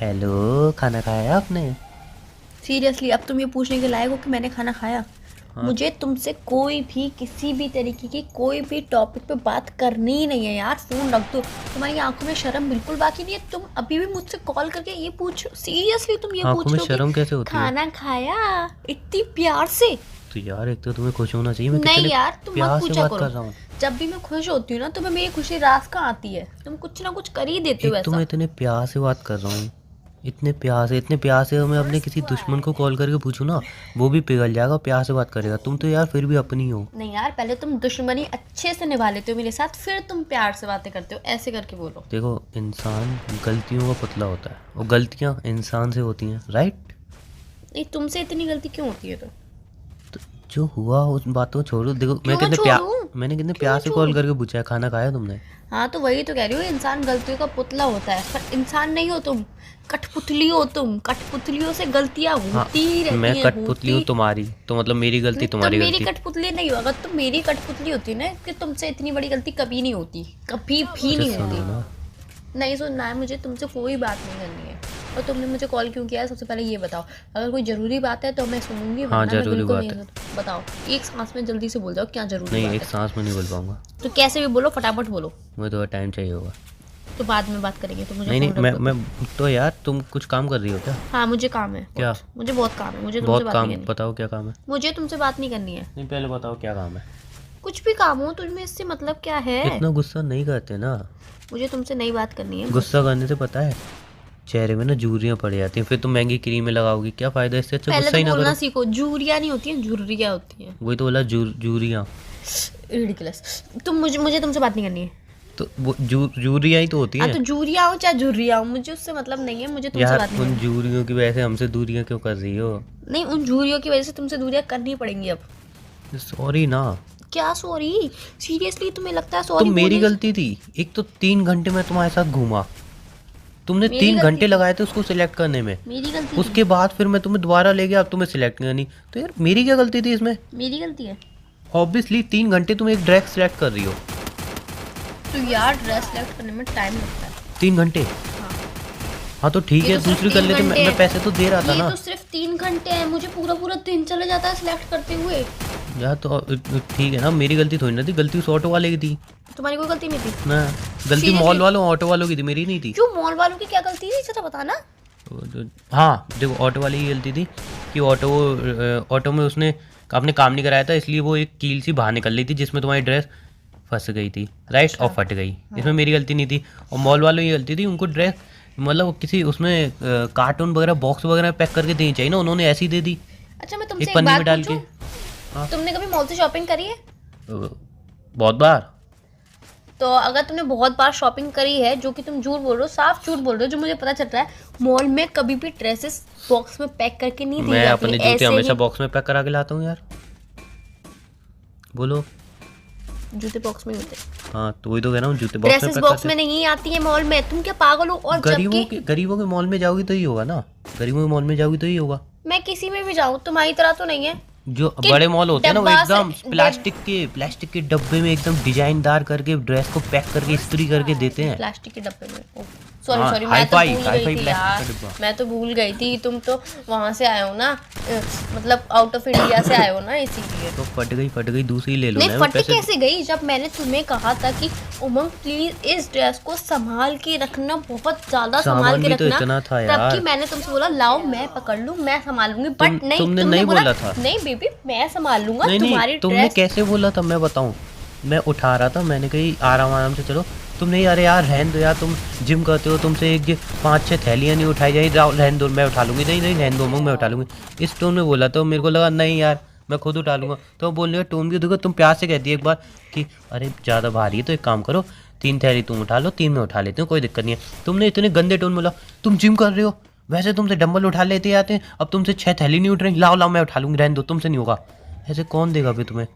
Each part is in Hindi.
हेलो, खाना खाया आपने? सीरियसली अब तुम ये पूछने के लायक हो कि मैंने खाना खाया? हाँ। मुझे तुमसे कोई भी किसी भी तरीके की कोई भी टॉपिक पे बात करनी ही नहीं है यार। फोन रख दो। तुम्हारी आंखों में शर्म बिल्कुल बाकी नहीं है। तुम अभी भी मुझसे कॉल करके ये पूछ, सीरियसली तुम ये आंखों पूछ में रहे हो शर्म कि कैसे होती है? खाना खाया इतनी प्यार से? तो यार एक तो तुम्हें खुश होना चाहिए, मैं नहीं कितने यार, तुम मत प्यार से पूछा बात करो। कर रहा हूँ। जब भी मैं खुश होती हूँ ना, तुम्हें मेरी खुशी रास कहाँ आती है? तुम कुछ ना कुछ कर ही देते हो एक तो मैं ऐसा। इतने प्यार से बात कर रहा हूँ, इतने प्यार से मैं अपने किसी दुश्मन को कॉल करके पूछूँ ना, वो भी पिघल जाएगा, प्यार से बात करेगा। तुम तो यार फिर भी अपनी हो। नहीं यार, पहले तुम दुश्मनी अच्छे से निभा लेते हो मेरे साथ, फिर तुम प्यार से बातें करते हो। ऐसे करके बोलो। देखो, इंसान गलतियों का पुतला होता है और गलतियाँ इंसान से होती हैं, राइट? नहीं, तुमसे इतनी गलती क्यों होती है? तो जो हुआ उस बात को छोड़ो। देखो क्यों छोड़ूं? मैंने कितने क्यों प्यार से कॉल छोड़ूं? करके पूछा है, खाना खाया तुमने? हाँ, तो वही तो कह रही हूँ, इंसान गलतियों का पुतला होता है, पर इंसान नहीं हो तुम। कठपुतली हो तुम। कठपुतलियों से गलतियां हाँ, होती ही मैं रहती हैं, कठपुतली हूँ तुम्हारी, तो मतलब मेरी गलती नहीं, तुम तुम्हारी मेरी गलती। कठपुतली नहीं हो। अगर तुम मेरी कठपुतली होती ना, कि तुमसे इतनी बड़ी गलती कभी नहीं होती, कभी भी अच्छा नहीं सुनो होती। ना, नहीं सुनना है मुझे, तुमसे कोई बात नहीं करनी है। और तुमने मुझे कॉल क्यों किया है, सबसे पहले ये बताओ। अगर कोई ज़रूरी बात है तो मैं सुनूंगी, हाँ वरना मैं जरूरी बिल्कुल बात नहीं है। बताओ। एक सांस में जल्दी से बोल जाओ क्या ज़रूरी नहीं, बात एक है। सांस में नहीं बोल पाऊंगा, तो कैसे भी बोलो, फटाफट बोलो। मुझे थोड़ा टाइम चाहिए होगा। तो बाद में बात करेंगे, तो मुझे नहीं नहीं, फ़ोन रख दो। मैं तो यार, तुम कुछ काम कर रही हो क्या? हाँ, मुझे काम है क्या? बहुत। मुझे बहुत काम है, मुझे तुमसे बहुत बात काम? नहीं करनी। बताओ क्या काम है। मुझे तुमसे बात नहीं करनी है। नहीं, पहले बताओ क्या काम है। कुछ भी काम हो तुम्हें, इससे मतलब क्या है? इतना गुस्सा नहीं करते ना। मुझे तुमसे नई बात करनी है। गुस्सा करने से पता है चेहरे में ना झुर्रियाँ पड़ जाती हैं, फिर तुम महंगी क्रीमें लगाओगी, क्या फायदा? इससे अच्छा पहले गुस्सा तो ही ना बोलना करो। सीखो, झुर्रियाँ नहीं होती हैं, झुर्रियाँ होती हैं। वही तो बोला, झुर्रियाँ। रिडिकुलस। मुझे तुमसे बात नहीं करनी है। तो वो झुर्रियाँ ही तो होती हाँ, हैं। तो झुर्रियाँ हो चाहे झुर्रियाँ हो, मुझे उससे मतलब नहीं है। मुझे तुमसे यार बात नहीं उन करनी। झुर्रियों की वजह से हमसे दूरियां क्यों कर रही हो? नहीं, उन झुर्रियों की वजह से तुमसे दूरियाँ करनी पड़ेंगी अब। सॉरी ना। क्या सॉरी? सीरियसली तुम्हें लगता है तो सॉरी मेरी बोलने? गलती थी। एक तो 3 घंटे मैं तुम्हारे साथ घूमा, तुमने मेरी 3 घंटे गलती थी। लगाए थे उसको सिलेक्ट करने में। मेरी गलती थी। उसके बाद फिर मैं तुम्हें दोबारा ले गया, अब तुम्हें सिलेक्ट करनी। तो यार मेरी क्या गलती थी इसमें? मेरी गलती है। ऑब्वियसली 3 घंटे तुम एक ड्रेस सिलेक्ट कर रही हो। तो यार, ड्रेस सेलेक्ट करने में टाइम लगता है। 3 घंटे? हाँ। हाँ तो ठीक ये है, तो सिर्फ दूसरी कर 3 लेते। घंटे मैं हैं। पैसे तो दे रहा था ये ना। तो सिर्फ 3 घंटे हैं, मुझे पूरा पूरा दिन चले जाता है सिलेक्ट करते हुए। यार तो ठीक है ना, मेरी गलती थोड़ी ना थी, गलती उस ऑटो वाले की थी तुम्हारी कोई गलती नहीं थी। ना। गलती Seriously? मॉल वालों ऑटो वालों की थी, मेरी नहीं थी। क्यों, मॉल वालों की क्या गलती थी, जरा बताना। हाँ देखो, ऑटो वाली की गलती थी कि ऑटो में उसने अपने काम नहीं कराया था, इसलिए वो एक कील सी बाहर निकल रही थी जिसमें तुम्हारी ड्रेस फंस गई थी, राइट? और फट गई। इसमें मेरी गलती नहीं थी। और मॉल वालों की गलती थी, उनको ड्रेस मतलब किसी उसमें कार्टून वगैरह बॉक्स वगैरह पैक करके देनी चाहिए ना, उन्होंने ऐसी दे दी अच्छा, मैं तुमसे एक एक पन्नी में बात डाल के। पूछूं? हाँ। तुमने कभी मॉल से शॉपिंग करी है? बहुत बार। तो अगर तुमने बहुत बार शॉपिंग करी है, जो कि तुम झूठ बोल रहे हो, साफ झूठ बोल रहे हो, जो मुझे पता चल रहा है, मॉल में कभी भी ड्रेसेस बॉक्स में पैक करके नहीं दी मैं जाती अपने है, जूते ऐसे हमेशा ही। बॉक्स में पैक करा के लाता हूँ यार। बोलो। जूते बॉक्स में ही होते हैं। हाँ तो वही तो कह रहा हूँ, जूते बॉक्स में ड्रेसेस पैक बॉक्स करते में नहीं आती है मॉल में, तुम क्या पागल हो? और जबकि गरीबों के मॉल में जाओगी तो ही होगा ना, गरीबों के मॉल में जाओगी तो ही होगा। मैं किसी में भी जाऊँ, तुम्हारी तरह तो नहीं है जो कि बड़े मॉल होते हैं ना, वो डब्बा एकदम से- प्लास्टिक के डब्बे में एकदम डिजाइनदार करके ड्रेस को पैक करके इस्त्री करके देते हैं। प्लास्टिक के डब्बे में। सॉरी हाँ, सॉरी, मैं तो हाई-फाई भूल गई थी प्लास्टिक यार। का डिब्बा। मैं तो भूल गई थी, तुम तो वहाँ से आए हो ना, मतलब आउट ऑफ इंडिया से आए हो ना, इसीलिए। तो फट गई, दूसरी ले लो नहीं, ना। फट कैसे गई? जब मैंने तुम्हें कहा था कि उमंग प्लीज इस ड्रेस को संभाल के रखना, बहुत ज्यादा संभाल सामान के भी तो रखना, इतना था तब यार। कि मैंने तुमसे बोला लाओ मैं पकड़ लूँ, मैं संभाल लूंगी, बट नहीं, तुमने तुमने नहीं बोला बोला था। नहीं बेबी, मैं संभाल लूंगा नहीं तुम्हारी तुमने ड्रेस। कैसे बोला था मैं बताऊं? मैं उठा रहा था, मैंने कही आराम से चलो। तुमने अरे यार रहने दो यार, तुम जिम करते हो, तुमसे एक 5-6 थैलियाँ नहीं उठाई जाए, रहने दो मैं उठा लूँगी। नहीं रहने दो मैं उठा लूँगी, इस टोन में बोला। तो मेरे को लगा नहीं यार मैं खुद उठा लूँगा। तो बोलने का टोन भी देखो, तुम प्यार से कहती है एक बार कि अरे ज़्यादा भारी है तो एक काम करो, 3 थैली तुम उठा लो, 3 मैं उठा लेती हूँ, कोई दिक्कत नहीं है। तुमने इतने गंदे टोन बोला, तुम जिम कर रहे हो, वैसे तुमसे डंबल उठा लेते आते हैं, अब तुमसे 6 थैली नहीं उठ रही, लाओ मैं उठा लूँगी, रहने दो, तुमसे नहीं होगा। ऐसे कौन देगा फिर तुम्हें?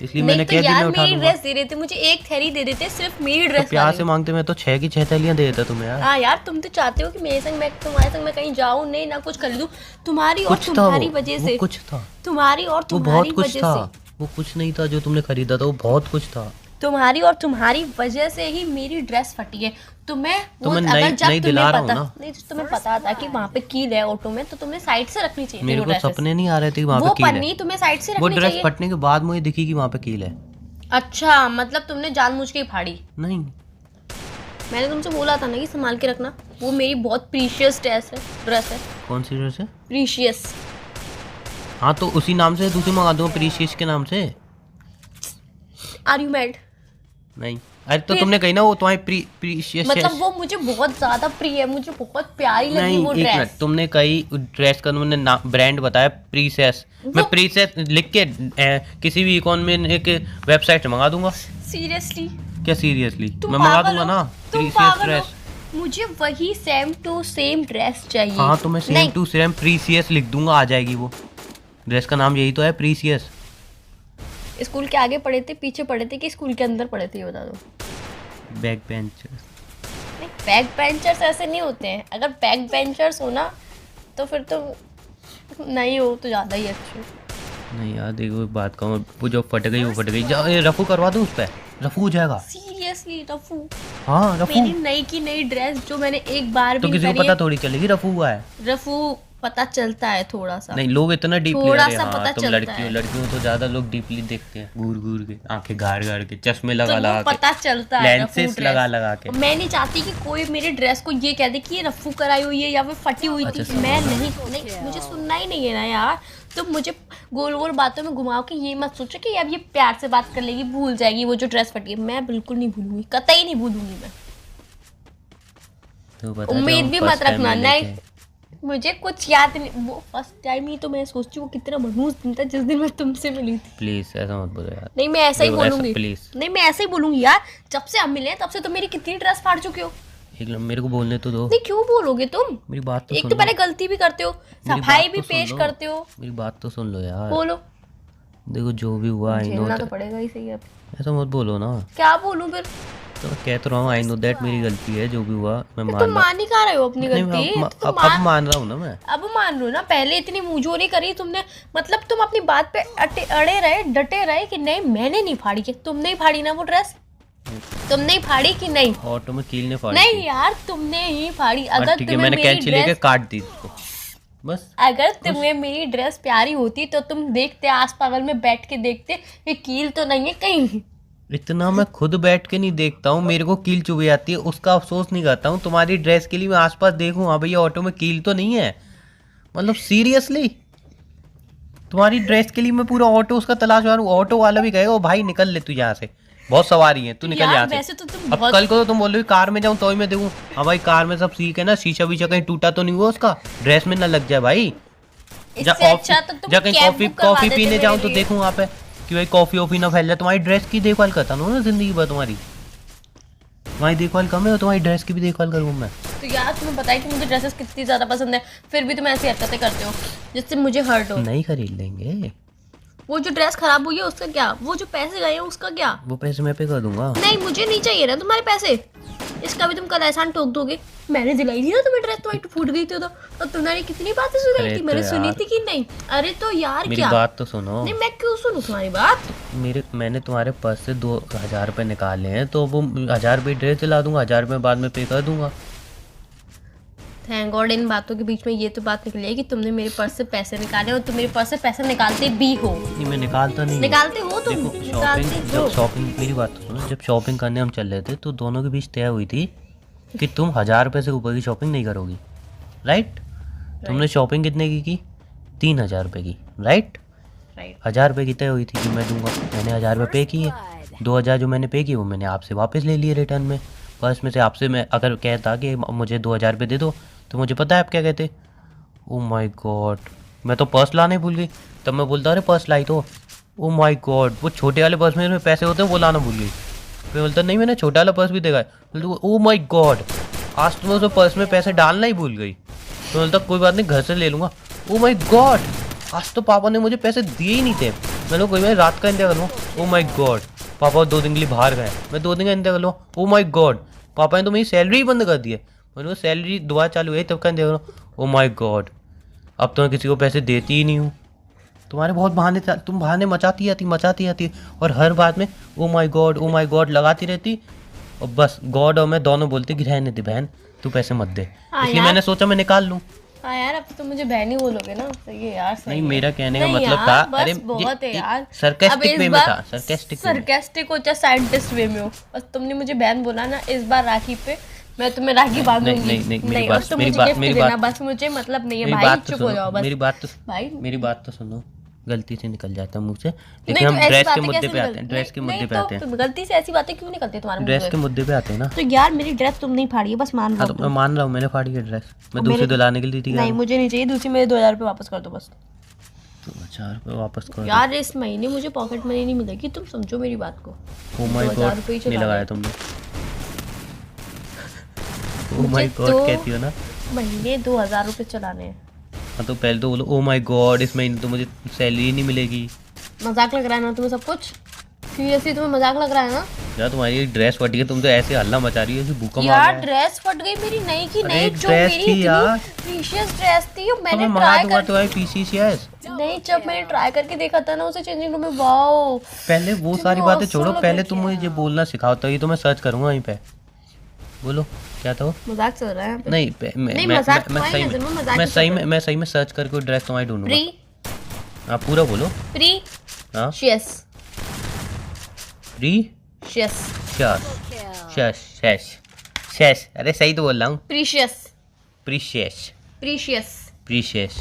इसलिए मैंने नहीं तो कह दिया यार, मैं उठा मेरी लूँगा। ड्रेस दे देते, मुझे एक थैली दे देते, सिर्फ मेरी तो ड्रेस प्यार से मांगते, मैं तो 6 की 6 थैलियाँ दे देता तुम्हें यार। हाँ यार, तुम तो चाहते हो कि मेरे संग, मैं तुम्हारे संग मैं कहीं जाऊं नहीं, ना कुछ खरीदूं, तुम्हारी और कुछ था तुम्हारी वो वजह से, कुछ था, तुम्हारी और वो तुम्हारी बहुत कुछ वजह था। से। वो कुछ नहीं था जो तुमने खरीदा था, वो बहुत कुछ था। तुम्हारी और तुम्हारी वजह से ही मेरी ड्रेस फटी है। तुम्हें वो तुम्हें अगर नई जब नई दिला तुम्हें रहा हूँ पता ना। नहीं, तुम्हें पता था कि वहाँ पे कील है ऑटो में, तो तुमने साइड से रखनी चाहिए मेरे वो को ड्रेसेस। सपने नहीं आ रहे थे कि वहाँ वो पे कील पन्नी है। तुम्हें साइड से वो रखनी ड्रेस चाहिए। फटने के बाद मुझे दिखी कि वहाँ पे कील है। अच्छा, मतलब तुमने जानबूझ के ही फाड़ी। नहीं, मैंने तुमसे बोला था ना कि संभाल के रखना। वो मेरी बहुत प्रीशियस ड्रेस है। कौन सी ड्रेस है? प्रीशियस। हाँ तो उसी नाम से दूसरी मंगा दूंगा, प्रीशियस के नाम से। Are you mad? नहीं, अरे तो फिर- तुमने कही ना वो तुम्हारी प्रीशियस। मतलब वो मुझे बहुत ज्यादा प्रिय है, मुझे बहुत प्यारी लगी नहीं, वो एक मिनट, ड्रेस। तुमने कही ड्रेस का तुमने ब्रांड बताया प्रीसेस। मैं प्रीसेस लिख के किसी भी इकॉन में एक वेबसाइट से मंगा दूंगा। सीरियसली? क्या सीरियसली? तुम मैं मंगा पागल दूंगा हो? ना तुम प्रीसियस पागल हो? ड्रेस। मुझे वही सेम टू सेम ड्रेस चाहिए। हाँ तो मैं सेम नहीं, टू सेम प्रीसियस लिख दूंगा, आ जाएगी वो। ड्रेस का नाम यही तो है, प्रीसियस। स्कूल के आगे पढ़े थे, पीछे पढ़े थे, कि स्कूल के अंदर पढ़े थे, ये बता दो। Back bench. नहीं, बैक बेंचर्स ऐसे नहीं होते हैं। अगर बैक बेंचर्स हो ना तो फिर तो नहीं हो तो ज़्यादा ही अच्छे। नहीं यार देखो, एक बात कहूँ, वो जो फट गई वो फट गई। ये रफू करवा दूँ उस पर, रफू हो जाएगा। सीरियसली रफू? हाँ रफू। मेरी नई की नई ड्रेस जो मैंने एक बार तो भी किसी को पहनी पता है। थोड़ी चलेगी रफू हुआ है। रफू पता चलता है थोड़ा सा। नहीं, लोग इतना डीपली, थोड़ा अरे सा हाँ पता तुम चलता लड़की हो, है। लड़की हो तो ज्यादा लोग डीपली देखते हैं, घूर घूर के, आंखें गाड़ गाड़ के, चश्मे तो लगा वो लगा पता के, चलता है रफू लेंसेस ड्रेस। लगा लगा के। मैं नहीं चाहती कि कोई मेरी ड्रेस को ये कह दे कि ये रफू कराई हुई है या फिर फटी हुई अच्छा, थी। मैं नहीं, मुझे सुनना ही नहीं है ना यार। तुम मुझे गोल गोल बातों में घुमाओ कि ये मत सोचो कि अब ये प्यार से बात कर लेगी, भूल जाएगी वो जो ड्रेस फटी है। मैं बिल्कुल नहीं भूलूंगी, कतई नहीं भूलूंगी मैं। तो बता उम्मीद जाओ, भी first मत time रखना। मैं नहीं, लेके- मुझे कुछ याद नहीं। वो फर्स्ट टाइम ही तो मैं सोचती हूँ वो कितना मनहूस दिन था जिस दिन मैं तुमसे मिली थी। प्लीज ऐसा मत बोलो यार। नहीं, मैं ऐसा ही देखो, ऐसा बोलूंगी। प्लीज। नहीं, मैं ऐसे ही बोलूंगी यार। जब से हम मिले तब से तो मेरी कितनी ड्रेस फाड़ चुके हो। एक मेरे को बोलने तो दो, नहीं, क्यों बोलोगे तुम? मेरी बात तो एक सुन तो लो। पहले गलती भी करते हो, मेरी सफाई बात भी तो सुन पेश लो। करते हो। मेरी बात तो सुन लो यार। बोलो। देखो जो भी हुआ, आई नो। झेलना तो पड़ेगा ही सही। अब ऐसा मत बोलो ना। क्या बोलूं फिर? तो मैं कह तो रहा हूँ, आई नो दैट मेरी गलती है, जो भी हुआ मैं फिर मान तुम रहा मान ही कहाँ रहे हो अपनी नहीं, गलती? अब तो तुम अब मान रहा हूँ ना मैं। अब मान लो ना। पहले इतनी मुंहजोरी करी तुमने, मतलब तुम अपनी बात पे अड़े रहे, डटे रहे कि नहीं मैंने नहीं फाड़ी। कि तुमने ही फाड़ी ना वो ड्रेस? तुमने ही फाड़ी कि नहीं? ऑटो में कील ने फाड़ी नहीं थी। यार, तुमने ही फाड़ी। हाँ, अगर ठीक है, तुम्हें मैंने मेरी कैंची लेके ड्रेस, काट दी उसको, बस। अगर तुम्हें मेरी ड्रेस प्यारी होती तो तुम देखते, आस पागल में बैठ के देखते ये कील तो नहीं है कहीं। इतना मैं खुद बैठ के नहीं देखता हूँ, मेरे को कील चुभ जाती है, उसका अफसोस नहीं करता हूँ। तुम्हारी ड्रेस के लिए मैं आसपास देखूँ, हाँ भैया ऑटो में कील तो नहीं है। मतलब सीरियसली, तुम्हारी ड्रेस के लिए मैं पूरा ऑटो उसका तलाश मारूं। ऑटो वाला भी कहेगा, ओ भाई निकल ले तू यहाँ से, बहुत सवारी है, तू निकल यार यहाँ वैसे से। तो तुम अब बहुत कल को तो तुम बोल रहे हो कार में जाऊं तो ही मैं देखूं, हाँ भाई कार में सब सीख है ना, शीशा वीशा कहीं टूटा तो नहीं हुआ उसका, ड्रेस में ना लग जाए भाई। इससे अच्छा तो तुम कहीं कैब कॉफी बुक करवा कॉफी देते पीने मेरे जाऊं तो लिए। देखूं वहाँ पे कि भाई कॉफी वॉफी ना फैल जाए। तुम्हारी ड्रेस की देखभाल करता हूँ ना जिंदगी भर, तुम्हारी देखभाल कम है, तुम्हारी ड्रेस की भी देखभाल करूँ मैं। तो यार तुम्हें पता है कि मुझे ड्रेसेस कितनी ज्यादा पसंद है, फिर भी तुम ऐसी हरकतें करते हो जिससे मुझे हर्ट हो। नहीं खरीद लेंगे, वो जो ड्रेस खराब हुई है उसका क्या? वो जो पैसे गए हैं उसका क्या? वो पैसे मैं पे कर दूंगा। नहीं, मुझे नहीं चाहिए ना तुम्हारे पैसे। इसका भी तुम कल एहसान ठोक दोगे। मैंने दिलाई थी ना तुम्हें ड्रेस, तुम्हारी फूट गई थी तो। और तुमने कितनी बातें सुनाई अरे थी, तो मैंने सुनी यार। थी कि नहीं? अरे तो यार मेरी क्या? बात तो सुनो। नहीं, मैं क्यों सुनूं तुम्हारी बात? मैंने तुम्हारे पर्स से 2000 रुपये निकाले हैं, तो वो 1000 रुपये ड्रेस दिला दूंगा, 1000 रुपये बाद में पे कर दूंगा। थैंक गॉड इन बातों के बीच में ये तो बात निकली है कि तुमने मेरे पर्स से पैसे निकाले, और तुम मेरे पर्स से पैसे निकालते भी हो। नहीं मैं निकालता नहीं हूँ। निकालते हो तुम, देखो निकालते शॉपिंग, हो। जब शॉपिंग, मेरी बात तो सुनो, जब शॉपिंग करने हम चल रहे थे तो दोनों के बीच तय हुई थी कि तुम 1000 रुपये से ऊपर की शॉपिंग नहीं करोगी, राइट? तुमने शॉपिंग कितने की 3000 रुपये की, राइट? राइट। 1000 रुपये की तय हुई थी कि मैं दूंगा, मैंने 1000 रुपये पे किए, 2000 जो मैंने पे किए वो मैंने आपसे वापस ले लिए रिटर्न में। पर्स में से आपसे मैं अगर कहता कि मुझे 2000 रुपये दे दो, तो मुझे पता है आप क्या कहते, ओ माय गॉड मैं तो पर्स लाने भूल गई। तब मैं बोलता अरे पर्स लाई तो, ओ माय गॉड वो छोटे वाले पर्स में पैसे होते हैं वो लाना भूल गई। मैं बोलता नहीं मैंने छोटा वाला पर्स भी देखा है। ओ माय गॉड आज तो मैं उस पर्स में पैसे डालना ही भूल गई। तो बोलता कोई बात नहीं घर से ले लूँगा। ओ माय गॉड आज तो पापा ने मुझे पैसे दिए ही नहीं थे। मैंने कोई बात रात का इंतजार कर लूँ। ओ माय गॉड पापा 2 दिन के लिए बाहर गए, मैं 2 दिन का इंतजार कर लूँ। ओ माय गॉड पापा ने तो मेरी सैलरी ही बंद कर दी है। मैंने वो सैलरी दोबारा चालू हुई तब का इंतजार करो। ओ माय गॉड अब तो मैं किसी को पैसे देती ही नहीं हूँ। तुम्हारे बहुत तुम बहाने मचाती आती और हर बात में ओ माय गॉड लगाती रहती। और बस गॉड और मैं दोनों बोलते कि रहने दे बहन, तू पैसे मत दे, हाँ इसलिए यार। मैंने सोचा मैं निकाल लूं। हाँ यार, अब तो तुम मुझे बहन ही बोलोगे ना, सही है यार, सही नहीं, है। मेरा कहने का नहीं मतलब यार, था, बस अरे बहुत है यार। सरकास्टिक वे में था, सरकास्टिक सरकास्टिक हो चाहे साइंटिस्ट वे में हो, बस तुमने मुझे बहन बोला ना, इस बार राखी पे मैं तुम्हें राखी बांधूंगी। नहीं, नहीं, और तुम मुझे गिफ्ट देना, बस मुझे मतलब नहीं है भाई, चुप हो जाओ बस। मेरी बात तो सुनो, गलती से निकल जाता है मुंह से, लेकिन हम ड्रेस के मुद्दे पे आते हैं, ड्रेस के मुद्दे पे आते हैं। गलती से ऐसी बातें क्यों निकलती है तुम्हारे मुंह ड्रेस से? के मुद्दे पे आते हैं ना। तो यार मेरी ड्रेस तुम नहीं फाड़ी है, बस मान हाँ लो। तो मैं मान रहा हूँ, मैंने फाड़ी है ड्रेस, मैं दूसरी दिलाने के लिए थी। नहीं, मुझे नहीं चाहिए दूसरी, मेरे 2000 रुपये वापस कर दो बस। तो 4 रुपये वापस कर यार इस महीने मुझे पॉकेट मनी नहीं मिलेगी, तुम समझो मेरी बात को। ओ माय 2000 गॉड, रुपये ही नहीं चला लगाया रहे। तुमने। ओ माय गॉड तो कहती हो ना। महीने 2000 रुपये चलाने हैं। हाँ तो पहले तो बोलो ओ माय गॉड इस महीने तो मुझे सैलरी नहीं मिलेगी। मजाक लग रहा है ना तुम्हें सब कुछ? सीरियसली तुम्हें मजाक लग रहा है ना? यार तुम्हारी ड्रेस फटी है, तुम तो ऐसे हल्ला मचा रही हो कि भूकंप आ यार गया। ड्रेस फट गई मेरी, नई की अरे नई, एक जो ड्रेस मेरी थी यार। इतनी प्रीशियस ड्रेस थी, और तो मैंने मैं मंगा ट्राई दूंगा कर तुम्हारी PCCS। नहीं, जब मैंने ट्राई करके देखा था ना उसे चेंजिंग रूम में, वाओ। पहले वो इतनी सारी बातें awesome छोड़ो, लग पहले रही तुम है। मुझे बोलना सिखाओ, तो ये तो मैं सर्च करूंगा वहीं पे। बोलो क्या था वो? मजाक चल रहा है यहाँ पे। नहीं नहीं, मजाक तो आई नजर में, मजाक ही चल रहा है। मैं सही में सर्च करके ड्रेस तुम्हारी ढूंढूंगा। प्री आप पूरा बोलो। हाँ शियस प्री शियस शश शश शश, अरे सही तो बोल रहा हूँ। प्रीशियस प्रीशियस प्रीशियस प्रीशियस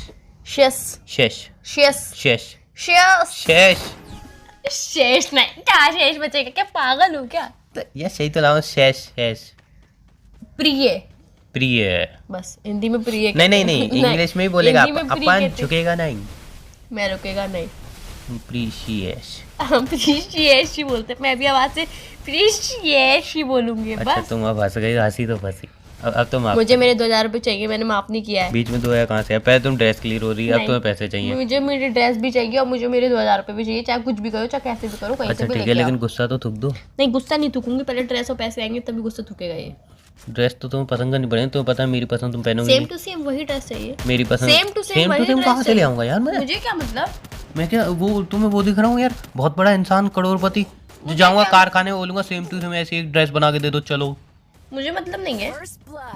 शियस शश शियस शश शियस शश। शेष नहीं, क्या शेष बचेगा? क्या पागल हो क्या? तो ये सही तो लाऊं, शश शश प्रिय, प्रिय। बस हिंदी में प्रिय नहीं नहीं नहीं, इंग्लिश में ही बोलेगा। हिंदी में प्रिय अपन कहते। झुकेगा नहीं। मैं रुकेगा नहीं। प्रीशियस। हम प्रीशियस ही बोलते हैं, मैं भी आवाज से प्रीशियस ही बोलूंगी अच्छा बस। तुम अब हंस गई, हंसी तो फंसी। अब तो माफ। मुझे मेरे 2000 रुपये चाहिए, मैंने माफ नहीं किया है। बीच में 2000 कहाँ से है? पहले तुम ड्रेस क्लियर हो रही है, अब नहीं। तुम्हें पैसे चाहिए। मुझे मेरी ड्रेस भी चाहिए और मुझे मेरे 2000 रुपये भी चाहिए, चाहे कुछ भी करो, चाहे कैसे भी करो, कहीं अच्छा से भी ठीक है, लेके लेकिन आओ। गुस्सा तो थूक दो। नहीं, गुस्सा नहीं थूकूंगी, पहले ड्रेस और पैसे आएंगे तभी गुस्सा थूकेगा ये। ड्रेस तो तुम्हें पसंद करनी पड़ेगी, तुम्हें पता है मेरी पसंद तुम पहनोगी सेम नहीं। टू सेम वही ड्रेस चाहिए। मेरी पसंद सेम टू सेम वही ड्रेस कहाँ से ले आऊंगा यार मैं? मुझे क्या मतलब? मैं क्या वो तुम्हें वो दिख रहा हूँ यार, बहुत बड़ा इंसान, करोड़पति, जो जाऊंगा कारखाने में बोलूंगा सेम टू सेम ऐसी एक ड्रेस बना के दे दो, चलो। मुझे मतलब नहीं है।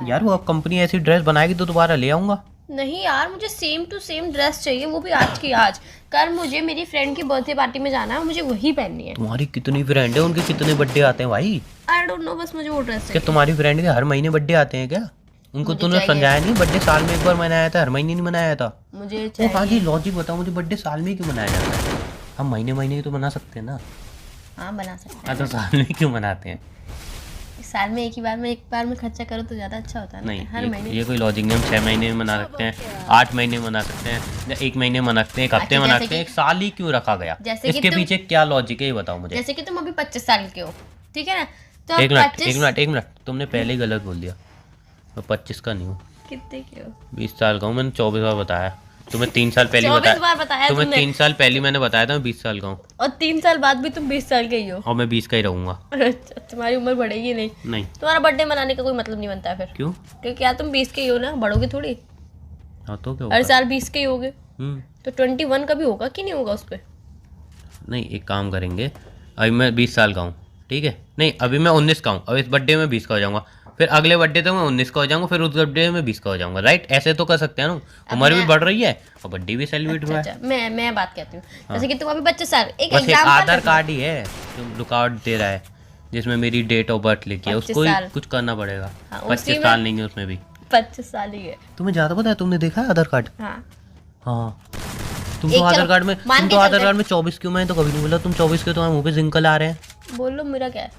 यार वो अब कंपनी ऐसी ड्रेस बनाएगी तो दोबारा ले आऊंगा। नहीं यार, मुझे सेम टू सेम ड्रेस चाहिए, वो भी आज की आज। कल मुझे मेरी फ्रेंड की बर्थडे पार्टी में जाना है, मुझे वही पहननी है। तुम्हारी कितनी फ्रेंड है, उनके कितने बर्थडे आते हैं भाई? आई डोंट नो, बस मुझे वो ड्रेस क्या चाहिए। तुम्हारी फ्रेंड के हर महीने बर्थडे आते हैं क्या? उनको मुझे तूने चाहिए। समझाया नहीं बर्थडे साल में एक बार मनाया था, हर महीने नहीं मनाया था? मुझे ओ हाँ जी, चाहिए। लॉजिक बताओ मुझे, बर्थडे साल में ही क्यों मनाया जाता है? हम महीने महीने ही तो मना सकते हैं ना। हाँ, बना सकते हाँ तो साल में क्यों मनाते हैं? हैं। साल में एक बार में खर्चा करो तो ज्यादा अच्छा होता है ना, नहीं हर महीने। ये कोई लॉजिक नहीं। हम 6 महीने में मना सकते हैं, 8 महीने में मना सकते हैं, या 1 महीने में मना सकते हैं, 1 हफ्ते में अच्छा, मना जैसे सकते हैं, कि- 1 साल ही क्यों रखा गया? जैसे कि इसके तुम- पीछे क्या लॉजिक है ये बताओ मुझे। जैसे कि तुम अभी 25 साल के हो, ठीक है ना? तो एक मिनट 25 तुमने पहले ही गलत बोल दिया। मैं 25 का नहीं हूँ, कितने के हो? 20 साल का हूँ। मैंने 24 बार बताया, तुम्हें 3 साल पहले 24 बार बताया तुम्हें तुमने। 3 साल पहले मैंने बताया था मैं 20 साल का हूँ, और 3 साल बाद भी तुम 20 साल के ही हो। और मैं 20 का ही रहूँगा। अच्छा, तुम्हारी उम्र बढ़ेगी नहीं। नहीं। तुम्हारा बर्थडे मनाने का कोई मतलब नहीं बनता है फिर, क्यों? क्योंकि क्या तुम 20 के ही हो ना, बढ़ोगे थोड़ी। हाँ तो क्या हर होगा? साल 20 के ही होगे, हम्म, तो 21 का भी होगा कि नहीं होगा उस पर? नहीं एक काम करेंगे, अभी मैं 20 साल का हूँ, ठीक है? नहीं अभी मैं 19 का हूँ, अब इस बर्थडे में 20 का हो जाऊंगा, फिर अगले बर्थडे तक मैं 19 का हो जाऊंगा, फिर उस बर्थडे में 20 का हो जाऊंगा, राइट? ऐसे तो कर सकते हैं ना, उम्र भी बढ़ रही है और बर्थडे भी सेलिब्रेट हुआ है। अच्छा, मैं बात कहती हूँ, जैसे कि तुम अभी 25 साल, एक बस एक एग्जाम्पल आधार कार्ड ही है जो रुकावट दे रहा है, जिसमें मेरी डेट ऑफ बर्थ लिखी है, 25 उसको ही साल। कुछ करना पड़ेगा। हाँ, 25 उसी साल में- नहीं है उसमें भी। 25 साल ही है। तुम्हें ज़्यादा पता है? तुमने देखा है आधार कार्ड? हाँ, हाँ तुम एक तो आधार चलो, कार्ड में मान तुम के तो आधार चलते कार्ड में 24 क्यों? मैं तो कभी नहीं बोला तुम 24 के, तुम्हारे मुंह पे जिंकल आ रहे हैं। बोल लो मेरा क्या है,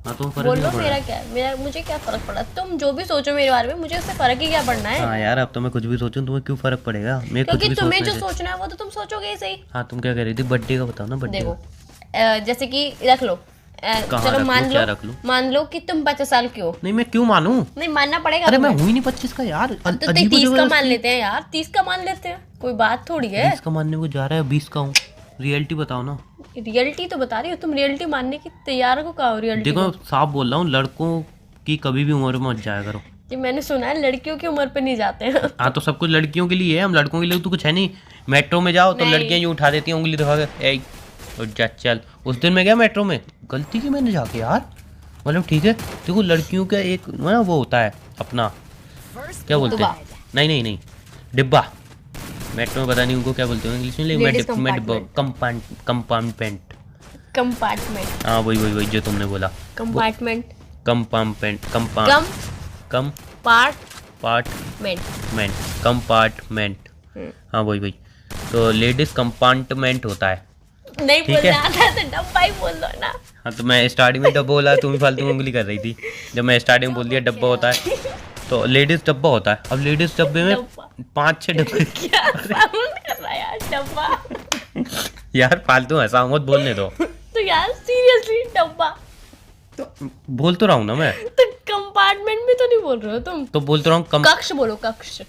हाँ तुम फर्क बोल लो नहीं पड़ मेरा रहा। क्या है, मेरा मुझे क्या फर्क पड़ा? तुम जो भी सोचो मेरे बारे में, मुझे उससे फर्क ही क्या पड़ना है? हाँ यार अब तो मैं कुछ भी सोचूं तुम्हें क्यों फर्क पड़ेगा? मैं कुछ क्योंकि भी तुम्हें सोचने जो से। सोचना है वो तो तुम सोचोगे ही सही। हाँ तुम क्या कह रही थी? बर्थडे का बताओ ना, बर्थडे देखो, जैसे कि रख लो, कहाँ चलो रख लूं? मान क्या लो, रख लूं? मान लो कि तुम 25 साल के हो। नहीं मैं क्यों मानूं? नहीं, मानना पड़ेगा अरे मैं तुम्हें। हुई नहीं 25 का यार, तो 30 का मान लेते हैं यार, 30 का मान लेते हैं, कोई बात थोड़ी है। 20 का मानने को जा रहा है, 20 का हूँ। रियलिटी बताओ ना। रियलिटी तो बता रही हो तुम, रियलिटी मानने की तैयार हो? कहा रियलिटी? देखो साफ बोल रहा हूँ, लड़कों की कभी भी उम्र मत जाया करो। जी, मैंने सुना है लड़कियों की उम्र पे नहीं जाते हैं। हाँ तो सब कुछ लड़कियों के लिए है, हम लड़कों के लिए तो कुछ है नहीं। मेट्रो में जाओ तो नहीं। लड़कियां यूं उठा देती हैं उंगली दिखा के, ए उठ जा चल। उस दिन मैं गया मेट्रो में, गलती की मैंने जाके यार, मतलब ठीक है देखो लड़कियों का एक ना वो होता है अपना, क्या बोलते हैं, नहीं नहीं नहीं डिब्बा, मेट्रो में पता नहीं उनको क्या बोलते हैं इंग्लिश में, Ladies कंपार्टमेंट। कंपार्टमेंट हाँ वही वही वही जो तुमने बोला, कंपार्टमेंट कंपार्टमेंट कम पार्ट पार्टमेंट कंपार्टमेंट, हाँ वही वही। तो लेडीज कंपार्टमेंट होता है। नहीं ठीक है। बोलना आता तो डब्बा ही बोल दो ना। हाँ तो मैं स्टार्टिंग में डब्बा बोला, तुम फालतू उंगली कर रही थी। जब मैं स्टार्टिंग में बोल दिया डब्बा होता है, तो लेडीज डब्बा होता है। अब लेडीज डब्बे में डब्बा। 5-6 डब्बे क्या साउंड कर रहा है यार डब्बा? यार फालतू हंसा मत, बोलने दो। तो यार सीरियसली डब्बा, तो बोल तो रहा हूँ ना मैं, तो कंपार्टमेंट भी तो नहीं बोल रहे हो तुम। तो बोल तो रहा हूँ कक्ष बोलो कक्ष।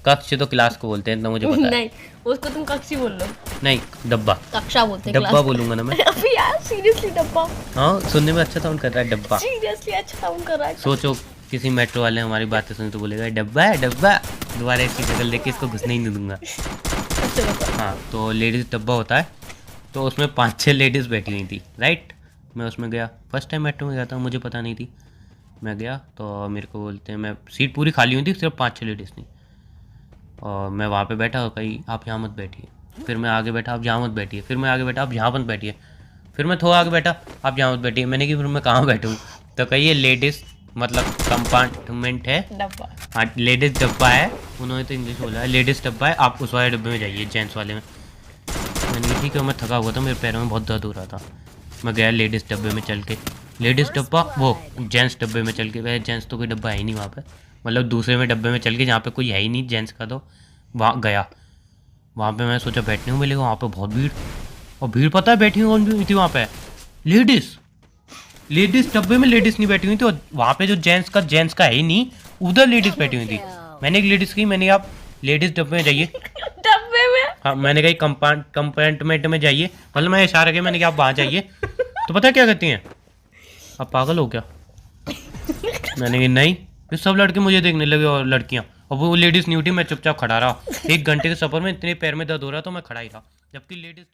कक्ष तो क्लास को बोलते हैं, इतना मुझे पता है। नहीं उसको तुम कक्षी बोल लो, नहीं डब्बा, कक्षा बोलते हैं डब्बा क्लास बोलूंगा ना मैं। को। अभी यार सीरियसली डब्बा, हाँ सुनने में अच्छा साउंड कर रहा है डब्बा। सीरियसली अच्छा साउंड कर रहा है। सोचो किसी मेट्रो वाले हमारी बातें सुने तो बोलेगा डब्बा है डब्बा, दोबारा इसकी शक्ल देख के इसको घुसने ही नहीं दूंगा। अच्छा बताओ। हाँ तो लेडीज़ डब्बा होता है, तो उसमें 5-6 लेडीज़ बैठी हुई थी, राइट। मैं उसमें गया, फर्स्ट टाइम मेट्रो में गया था, मुझे पता नहीं थी। मैं गया तो मेरे को बोलते हैं, मैं सीट पूरी खाली हुई थी, सिर्फ 5-6 लेडीज़ थी। और मैं वहाँ पे बैठा, कहीं आप यहाँ मत बैठिए। फिर मैं आगे बैठा, आप यहाँ मत बैठिए। फिर मैं आगे बैठा, आप यहाँ मत बैठिए। फिर मैं थोड़ा आगे बैठा, आप यहाँ मत बैठिए। मैंने कि फिर मैं कहाँ बैठूँ, तो कहिए लेडीज़ मतलब कंपार्टमेंट है, डब्बा हाँ लेडीज़ डब्बा है। उन्होंने तो इंग्लिश बोला है, लेडीज़ डब्बा है, आप उस वाले डब्बे में जाइए, जेंट्स वाले में। मैंने कहा ठीक है, मैं थका हुआ था, मेरे पैरों में बहुत दर्द हो रहा था। मैं गया लेडीज़ डब्बे में चल के, लेडीज़ डब्बा वो जेंट्स डब्बे में चल के, वह जेंट्स तो कोई डब्बा है ही नहीं वहाँ पे, मतलब दूसरे में डब्बे में चल के जहाँ पे कोई है ही नहीं जेंट्स का, तो वहाँ गया। वहाँ पे मैं सोचा बैठने को मिलेगा, वहाँ पे बहुत भीड़, और भीड़ पता है बैठी कौन भी थी वहाँ पे, लेडीज़ डब्बे में लेडीज़ नहीं बैठी हुई थी, और वहाँ पे जो जेंट्स का है ही नहीं, उधर लेडीज़ बैठी हुई थी। मैंने एक लेडीज़ की, मैंने आप लेडीज़ डब्बे में जाइए, डब्बे में हाँ मैंने कही कंपार्टमेंट में जाइए, मतलब मैं इशारा किया, मैंने कहा आप वहाँ जाइए। तो पता क्या कहती हैं, आप पागल हो क्या। मैंने कहा नहीं। फिर सब लड़के मुझे देखने लगे और लड़कियाँ, और वो लेडीज़ नहीं उठी, मैं चुपचाप खड़ा रहा। 1 घंटे के सफ़र में इतने पैर में दर्द हो रहा तो मैं खड़ा ही रहा, जबकि लेडीज़